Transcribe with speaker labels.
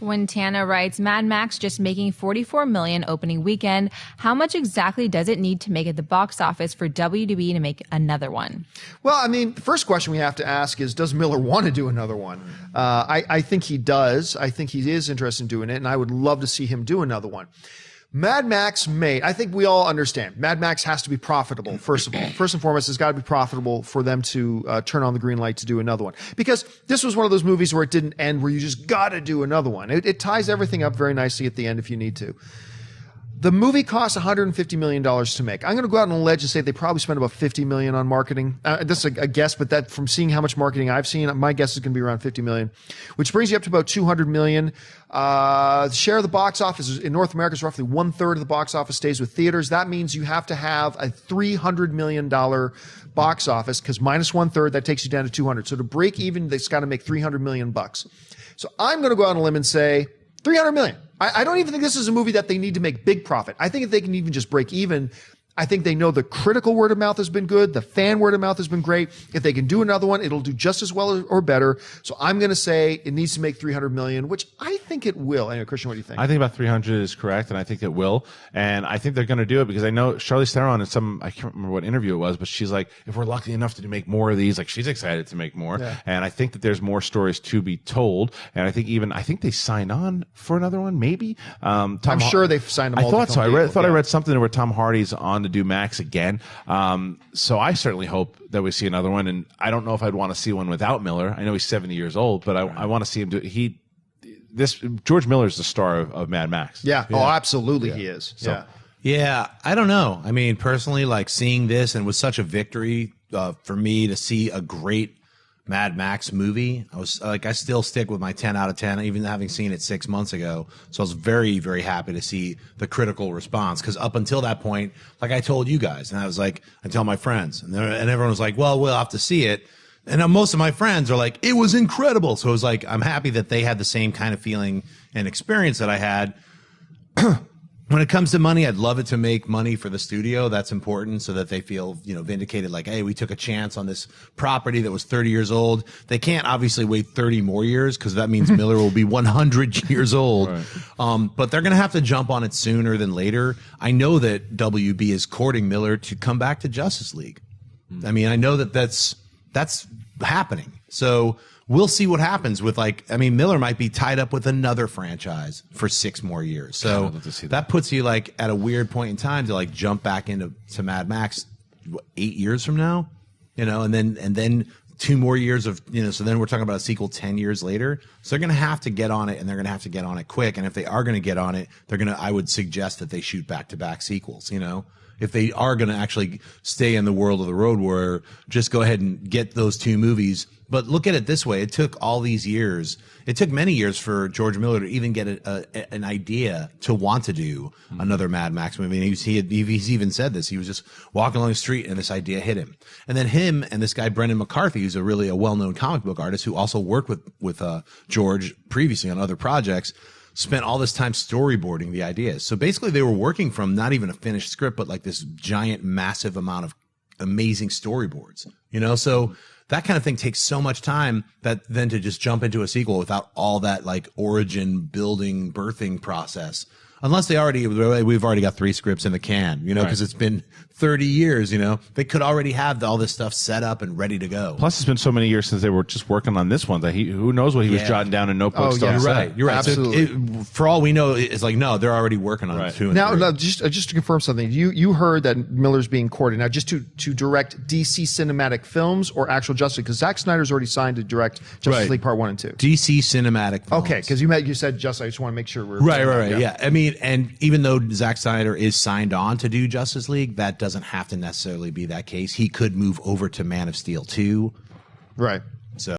Speaker 1: Quintana writes, Mad Max just making $44 million opening weekend. How much exactly does it need to make at the box office for WB to make another one?
Speaker 2: Well, I mean, the first question we have to ask is, does Miller want to do another one? I think he does. I think he is interested in doing it, and I would love to see him do another one. Mad Max I think we all understand, Mad Max has to be profitable, first of all. First and foremost, it's got to be profitable for them to turn on the green light to do another one. Because this was one of those movies where it didn't end, where you just got to do another one. It ties everything up very nicely at the end if you need to. The movie cost $150 million to make. I'm going to go out on a ledge and say they probably spent about $50 million on marketing. That's a guess, but that from seeing how much marketing I've seen, my guess is going to be around $50 million, which brings you up to about $200 million. The share of the box office in North America is roughly 1/3 of the box office stays with theaters. That means you have to have a $300 million box office, because minus 1/3, that takes you down to 200. So to break even, it's got to make $300 million bucks. So I'm going to go out on a limb and say $300 million. I don't even think this is a movie that they need to make big profit. I think if they can even just break even, I think they know the critical word of mouth has been good. The fan word of mouth has been great. If they can do another one, it'll do just as well or better. So I'm going to say it needs to make $300 million, which I think it will. Anyway, Christian, what do you think?
Speaker 3: I think about 300 is correct, and I think it will. And I think they're going to do it because I know Charlize Theron in some, I can't remember what interview it was, but she's like, if we're lucky enough to make more of these, like she's excited to make more. Yeah. And I think that there's more stories to be told. And I think they signed on for another one, maybe.
Speaker 2: I'm sure they've signed them all.
Speaker 3: I thought so. I read something where Tom Hardy's on to do Max again. So I certainly hope that we see another one, and I don't know if I'd want to see one without Miller. I know he's 70 years old, but I want to see him do George Miller is the star of Mad Max.
Speaker 2: Yeah. Oh, absolutely. He is. So,
Speaker 4: yeah. I don't know. I mean, personally, like seeing this, and it was such a victory for me to see a great Mad Max movie. I still stick with my 10 out of 10, even having seen it 6 months ago. So I was very, very happy to see the critical response, because up until that point, like I told you guys, and I was like, I tell my friends, and everyone was like, well, we'll have to see it. And most of my friends are like, it was incredible. So it was like, I'm happy that they had the same kind of feeling and experience that I had. When it comes to money, I'd love it to make money for the studio. That's important, so that they feel, vindicated, like, hey, we took a chance on this property that was 30 years old. They can't obviously wait 30 more years, because that means Miller will be 100 years old. Right. But they're going to have to jump on it sooner than later. I know that WB is courting Miller to come back to Justice League. I mean, I know that that's happening. So we'll see what happens with, Miller might be tied up with another franchise for 6 more years. So that puts you at a weird point in time to jump back into Mad Max 8 years from now, and then 2 more years of, so then we're talking about a sequel 10 years later. So they're going to have to get on it, and they're going to have to get on it quick. And if they are going to get on it, I would suggest that they shoot back-to-back sequels, If they are going to actually stay in the world of the Road Warrior, just go ahead and get those 2 movies. But look at it this way. It took all these years. It took many years for George Miller to even get an idea to want to do another Mad Max movie. And he's even said this. He was just walking along the street and this idea hit him. And then him and this guy, Brendan McCarthy, who's a well-known comic book artist who also worked with George previously on other projects, spent all this time storyboarding the ideas. So basically they were working from not even a finished script, but this giant, massive amount of amazing storyboards, So that kind of thing takes so much time that then to just jump into a sequel without all that origin building, birthing process. Unless we've already got 3 scripts in the can, because it's been 30 years, they could already have all this stuff set up and ready to go.
Speaker 3: Plus, it's been so many years since they were just working on this one that who knows what he was jotting down in notebooks.
Speaker 4: You're right.
Speaker 2: Absolutely.
Speaker 4: So for all we know, it's no, they're already working on it too.
Speaker 2: Now, just to confirm something, you heard that Miller's being courted. Now, just to direct DC cinematic films or actual Justice League, because Zack Snyder's already signed to direct Justice League Part 1 and 2.
Speaker 4: DC cinematic films.
Speaker 2: Okay, because you said Justice. I just want to make sure we're
Speaker 4: right. Yeah, I mean, and even though Zack Snyder is signed on to do Justice League, that doesn't have to necessarily be that case. He could move over to Man of Steel 2.
Speaker 2: Right.